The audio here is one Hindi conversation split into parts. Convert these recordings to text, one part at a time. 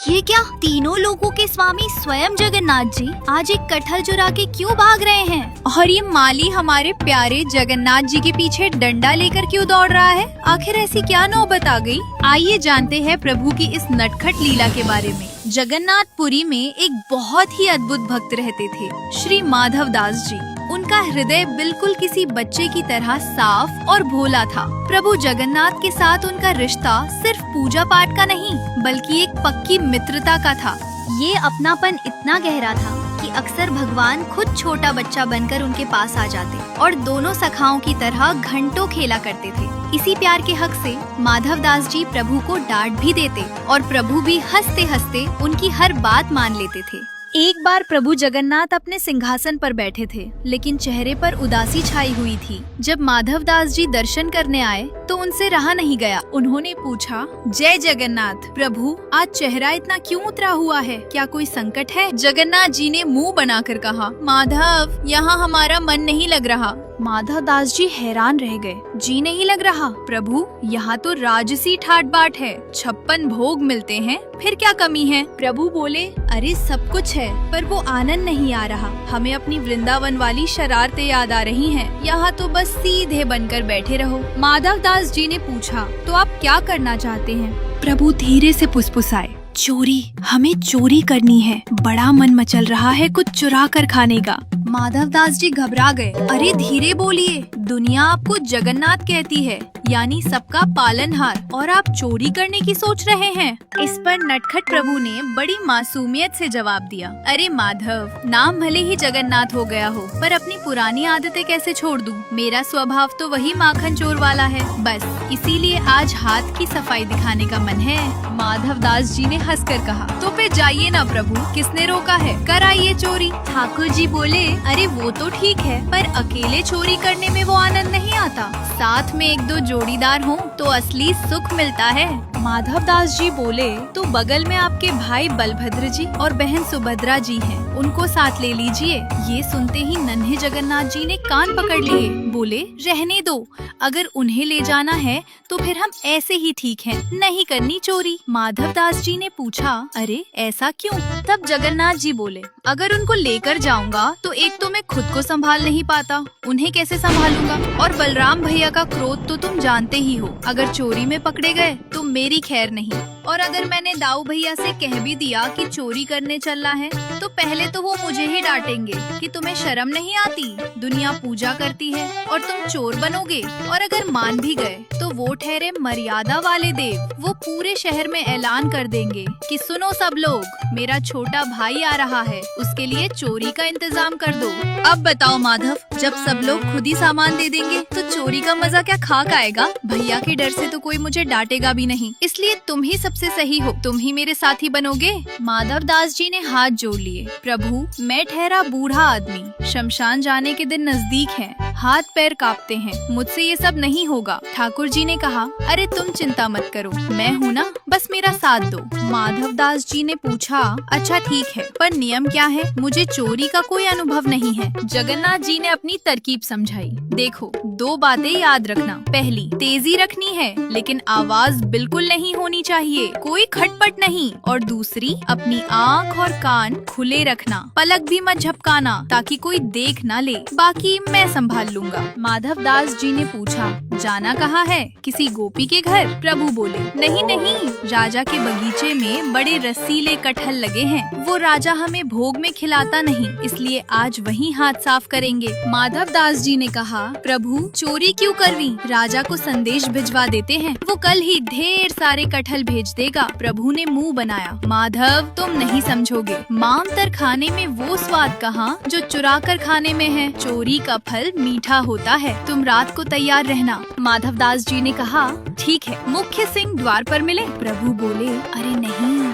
ये क्या, तीनों लोगों के स्वामी स्वयं जगन्नाथ जी आज एक कटहल चुरा के क्यों भाग रहे हैं? और ये माली हमारे प्यारे जगन्नाथ जी के पीछे डंडा लेकर क्यों दौड़ रहा है? आखिर ऐसी क्या नौबत आ गई? आइए जानते हैं प्रभु की इस नटखट लीला के बारे में। जगन्नाथपुरी में एक बहुत ही अद्भुत भक्त रहते थे, श्री माधव दास जी। उनका हृदय बिल्कुल किसी बच्चे की तरह साफ और भोला था। प्रभु जगन्नाथ के साथ उनका रिश्ता सिर्फ पूजा पाठ का नहीं, बल्कि एक पक्की मित्रता का था। ये अपनापन इतना गहरा था कि अक्सर भगवान खुद छोटा बच्चा बनकर उनके पास आ जाते और दोनों सखाओं की तरह घंटों खेला करते थे। इसी प्यार के हक से माधव दास जी प्रभु को डांट भी देते और प्रभु भी हंसते हंसते उनकी हर बात मान लेते थे। एक बार प्रभु जगन्नाथ अपने सिंहासन पर बैठे थे, लेकिन चेहरे पर उदासी छाई हुई थी। जब माधव दास जी दर्शन करने आए तो उनसे रहा नहीं गया। उन्होंने पूछा, जय जगन्नाथ प्रभु, आज चेहरा इतना क्यों उतरा हुआ है? क्या कोई संकट है? जगन्नाथ जी ने मुंह बनाकर कहा, माधव, यहाँ हमारा मन नहीं लग रहा। माधव दास जी हैरान रह गए। जी नहीं लग रहा? प्रभु, यहाँ तो राजसी ठाट बाट है, 56 भोग मिलते हैं, फिर क्या कमी है? प्रभु बोले, अरे सब कुछ है, पर वो आनंद नहीं आ रहा। हमें अपनी वृंदावन वाली शरारतें याद आ रही हैं। यहाँ तो बस सीधे बनकर बैठे रहो। माधव दास जी ने पूछा, तो आप क्या करना चाहते हैं? प्रभु धीरे से फुसफुसाए, चोरी, हमें चोरी करनी है। बड़ा मन मचल रहा है कुछ चुरा कर खाने का। माधव दास जी घबरा गए। अरे धीरे बोलिए, दुनिया आपको जगन्नाथ कहती है, यानी सबका पालनहार, और आप चोरी करने की सोच रहे हैं। इस पर नटखट प्रभु ने बड़ी मासूमियत से जवाब दिया, अरे माधव, नाम भले ही जगन्नाथ हो गया हो, पर अपनी पुरानी आदतें कैसे छोड़ दूं? मेरा स्वभाव तो वही माखन चोर वाला है, बस इसीलिए आज हाथ की सफाई दिखाने का मन है। माधव दास जी ने हंसकर कहा, तो फिर जाइए ना प्रभु, किसने रोका है, कराइए चोरी। ठाकुर जी बोले, अरे वो तो ठीक है, पर अकेले चोरी करने में वो आनंद नहीं आता। साथ में एक दो जोड़ीदार हों तो असली सुख मिलता है। माधव दास जी बोले, तो बगल में आपके भाई बलभद्र जी और बहन सुभद्रा जी हैं, उनको साथ ले लीजिए। ये सुनते ही नन्हे जगन्नाथ जी ने कान पकड़ लिए। बोले, रहने दो, अगर उन्हें ले जाना है तो फिर हम ऐसे ही ठीक हैं, नहीं करनी चोरी। माधव दास जी ने पूछा, अरे ऐसा क्यों? तब जगन्नाथ जी बोले, अगर उनको लेकर जाऊंगा तो एक तो मैं खुद को संभाल नहीं पाता, उन्हें कैसे संभालूंगा? और बलराम भैया का क्रोध तो तुम जानते ही हो, अगर चोरी में पकड़े गए तो मेरी खैर नहीं। और अगर मैंने दाऊ भैया से कह भी दिया कि चोरी करने चलना है, तो पहले तो वो मुझे ही डांटेंगे कि तुम्हें शर्म नहीं आती, दुनिया पूजा करती है और तुम चोर बनोगे। और अगर मान भी गए तो वो ठहरे मर्यादा वाले देव, वो पूरे शहर में ऐलान कर देंगे कि सुनो सब लोग, मेरा छोटा भाई आ रहा है, उसके लिए चोरी का इंतजाम कर दो। अब बताओ माधव, जब सब लोग खुद ही सामान दे देंगे तो चोरी का मजा क्या खाक आएगा? भैया के डर से तो कोई मुझे डांटेगा भी नहीं, इसलिए तुम ही सबसे सही हो, तुम ही मेरे साथी बनोगे। माधव दास जी ने हाथ जोड़ लिए, प्रभु, मैं ठहरा बूढ़ा आदमी, शमशान जाने के दिन नजदीक है, हाथ पैर कांपते हैं, मुझसे ये सब नहीं होगा। ठाकुर जी ने कहा, अरे तुम चिंता मत करो, मैं हूँ ना, बस मेरा साथ दो। माधव दास जी ने पूछा, अच्छा ठीक है, पर नियम क्या है? मुझे चोरी का कोई अनुभव नहीं है। जगन्नाथ जी ने अपनी तरकीब समझाई, देखो, दो बातें याद रखना। पहली, तेजी रखनी है, लेकिन आवाज बिल्कुल नहीं होनी चाहिए, कोई खटपट नहीं। और दूसरी, अपनी आँख और कान खुले रखना, पलक भी मत झपकाना, ताकि कोई देख ना ले, बाकी मैं संभाल लूंगा। माधव दास जी ने पूछा, जाना कहाँ है? किसी गोपी के घर? प्रभु बोले, नहीं नहीं, राजा के बगीचे में बड़े रसीले कटहल लगे हैं, वो राजा हमें भोग में खिलाता नहीं, इसलिए आज वहीं हाथ साफ करेंगे। माधव दास जी ने कहा, प्रभु, चोरी क्यों करवी? राजा को संदेश भिजवा देते हैं, वो कल ही ढेर सारे कटहल भेज देगा। प्रभु ने मुंह बनाया, माधव, तुम नहीं समझोगे, मांतर खाने में वो स्वाद कहाँ जो चुरा कर खाने में है। चोरी का फल मीठा होता है, तुम रात को तैयार रहना। माधव दास जी ने कहा, ठीक है, मुख्य सिंह द्वार पर मिले। प्रभु बोले, अरे नहीं,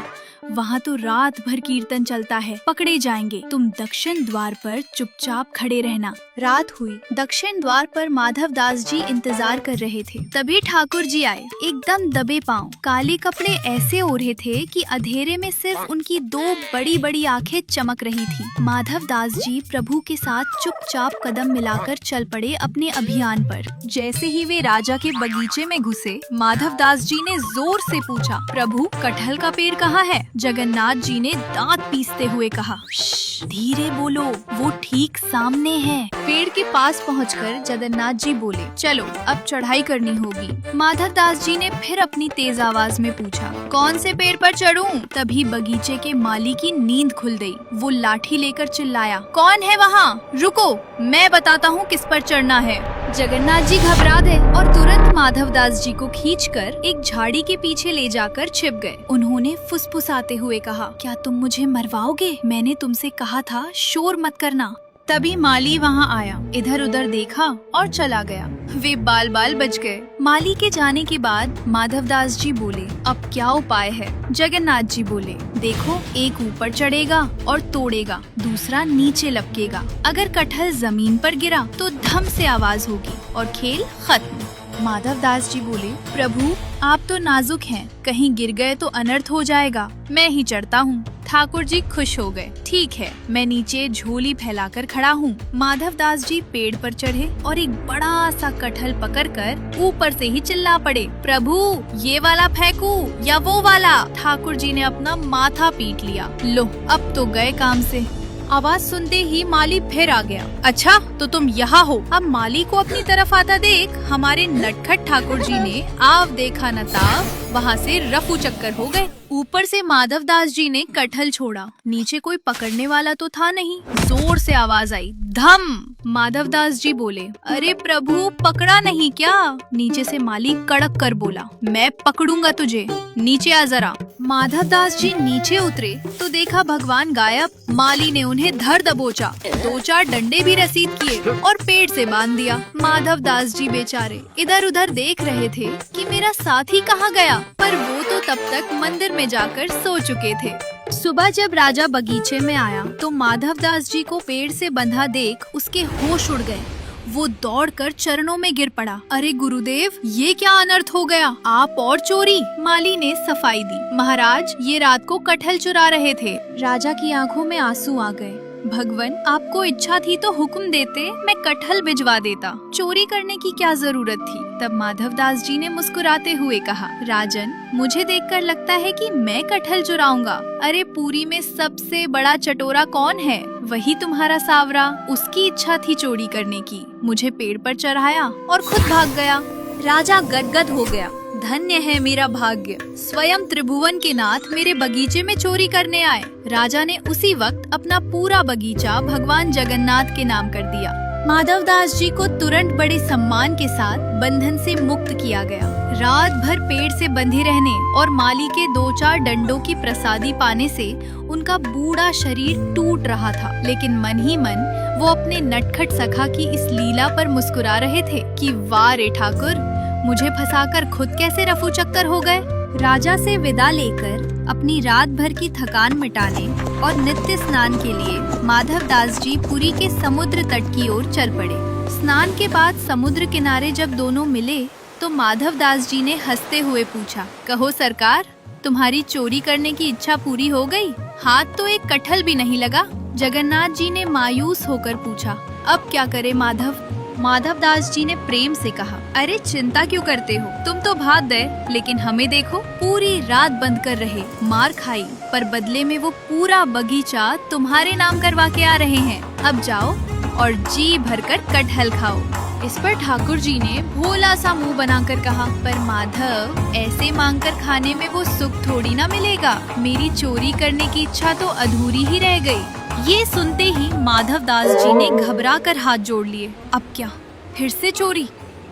वहाँ तो रात भर कीर्तन चलता है, पकड़े जाएंगे, तुम दक्षिण द्वार पर चुपचाप खड़े रहना। रात हुई, दक्षिण द्वार पर माधव दास जी इंतजार कर रहे थे। तभी ठाकुर जी आए, एकदम दबे पांव, काले कपड़े ऐसे ओढ़े थे कि अंधेरे में सिर्फ उनकी दो बड़ी बड़ी आंखें चमक रही थी। माधव दास जी प्रभु के साथ चुपचाप कदम मिलाकर चल पड़े अपने अभियान पर। जैसे ही वे राजा के बगीचे में घुसे, माधव दास जी ने जोर से पूछा, प्रभु, कटहल का पेड़ कहाँ है? जगन्नाथ जी ने दांत पीसते हुए कहा, "श्श, धीरे बोलो, वो ठीक सामने है। पेड़ के पास पहुंचकर जगन्नाथ जी बोले, चलो अब चढ़ाई करनी होगी। माधव दास जी ने फिर अपनी तेज आवाज में पूछा, कौन से पेड़ पर चढ़ूं? तभी बगीचे के माली की नींद खुल गई। वो लाठी लेकर चिल्लाया, कौन है वहाँ? रुको, मैं बताता हूँ किस पर चढ़ना है। जगन्नाथ जी घबरा गए और तुरंत माधव दास जी को खींचकर एक झाड़ी के पीछे ले जाकर छिप गए। उन्होंने फुसफुसाते हुए कहा, क्या तुम मुझे मरवाओगे? मैंने तुमसे कहा था शोर मत करना। तभी माली वहाँ आया, इधर उधर देखा और चला गया। वे बाल बाल बच गए। माली के जाने के बाद माधव दास जी बोले, अब क्या उपाय है? जगन्नाथ जी बोले, देखो, एक ऊपर चढ़ेगा और तोड़ेगा, दूसरा नीचे लपकेगा। अगर कटहल जमीन पर गिरा तो धम से आवाज होगी और खेल खत्म। माधव दास जी बोले, प्रभु आप तो नाजुक हैं, कहीं गिर गए तो अनर्थ हो जाएगा, मैं ही चढ़ता हूँ। ठाकुर जी खुश हो गए। ठीक है, मैं नीचे झोली फैलाकर खड़ा हूँ। माधव दास जी पेड़ पर चढ़े और एक बड़ा सा कटहल पकड़कर ऊपर से ही चिल्ला पड़े, प्रभु ये वाला फेंकू या वो वाला? ठाकुर जी ने अपना माथा पीट लिया। लो, अब तो गए काम से। आवाज सुनते ही माली फिर आ गया। अच्छा, तो तुम यहाँ हो? अब माली को अपनी तरफ आता देख हमारे नटखट ठाकुर जी ने आव देखा न ताव वहाँ से रफू चक्कर हो गए। ऊपर से माधव दास जी ने कटहल छोड़ा, नीचे कोई पकड़ने वाला तो था नहीं। जोर से आवाज आई, धम। माधव दास जी बोले, अरे प्रभु पकड़ा नहीं क्या? नीचे से माली कड़क कर बोला, मैं पकड़ूंगा तुझे, नीचे आ जरा। माधव दास जी नीचे उतरे तो देखा भगवान गायब। माली ने उन्हें धर दबोचा, 2-4 डंडे भी रसीद किए और पेड़ से बांध दिया। माधव दास जी बेचारे इधर उधर देख रहे थे कि मेरा साथी कहाँ गया, पर वो तो तब तक मंदिर में जाकर सो चुके थे। सुबह जब राजा बगीचे में आया तो माधव दास जी को पेड़ से बंधा देख उसके होश उड़ गए। वो दौड़कर चरणों में गिर पड़ा। अरे गुरुदेव, ये क्या अनर्थ हो गया? आप और चोरी? माली ने सफाई दी, महाराज ये रात को कटहल चुरा रहे थे। राजा की आंखों में आंसू आ गए। भगवान, आपको इच्छा थी तो हुक्म देते, मैं कटहल भिजवा देता, चोरी करने की क्या जरूरत थी? तब माधव दास जी ने मुस्कुराते हुए कहा, राजन मुझे देखकर लगता है कि मैं कटहल चुराऊंगा। अरे पुरी में सबसे बड़ा चटोरा कौन है? वही तुम्हारा सावरा। उसकी इच्छा थी चोरी करने की, मुझे पेड़ पर चढ़ाया और खुद भाग गया। राजा गदगद हो गया। धन्य है मेरा भाग्य, स्वयं त्रिभुवन के नाथ मेरे बगीचे में चोरी करने आए। राजा ने उसी वक्त अपना पूरा बगीचा भगवान जगन्नाथ के नाम कर दिया। माधव दास जी को तुरंत बड़े सम्मान के साथ बंधन से मुक्त किया गया। रात भर पेड़ से बंधे रहने और माली के 2-4 डंडों की प्रसादी पाने से उनका बूढ़ा शरीर टूट रहा था, लेकिन मन ही मन वो अपने नटखट सखा की इस लीला पर मुस्कुरा रहे थे कि वाह रे ठाकुर, मुझे फंसाकर खुद कैसे रफू चक्कर हो गए। राजा से विदा लेकर अपनी रात भर की थकान मिटाने और नित्य स्नान के लिए माधव दास जी पुरी के समुद्र तट की ओर चल पड़े। स्नान के बाद समुद्र किनारे जब दोनों मिले तो माधव दास जी ने हंसते हुए पूछा, कहो सरकार, तुम्हारी चोरी करने की इच्छा पूरी हो गई? हाथ तो एक कटहल भी नहीं लगा। जगन्नाथ जी ने मायूस होकर पूछा, अब क्या करे माधव? माधव दास जी ने प्रेम से कहा, अरे चिंता क्यों करते हो, तुम तो भाग गए, लेकिन हमें देखो, पूरी रात बंद कर रहे, मार खाई, पर बदले में वो पूरा बगीचा तुम्हारे नाम करवा के आ रहे हैं। अब जाओ और जी भरकर कटहल खाओ। इस पर ठाकुर जी ने भोला सा मुंह बनाकर कहा, पर माधव, ऐसे मांगकर खाने में वो सुख थोड़ी ना मिलेगा। मेरी चोरी करने की इच्छा तो अधूरी ही रह गई। ये सुनते ही माधव दास जी ने घबराकर हाथ जोड़ लिए। अब क्या, फिर से चोरी?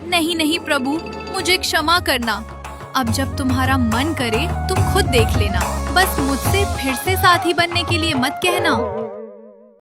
नहीं नहीं प्रभु, मुझे क्षमा करना। अब जब तुम्हारा मन करे तुम खुद देख लेना, बस मुझसे फिर से साथी बनने के लिए मत कहना।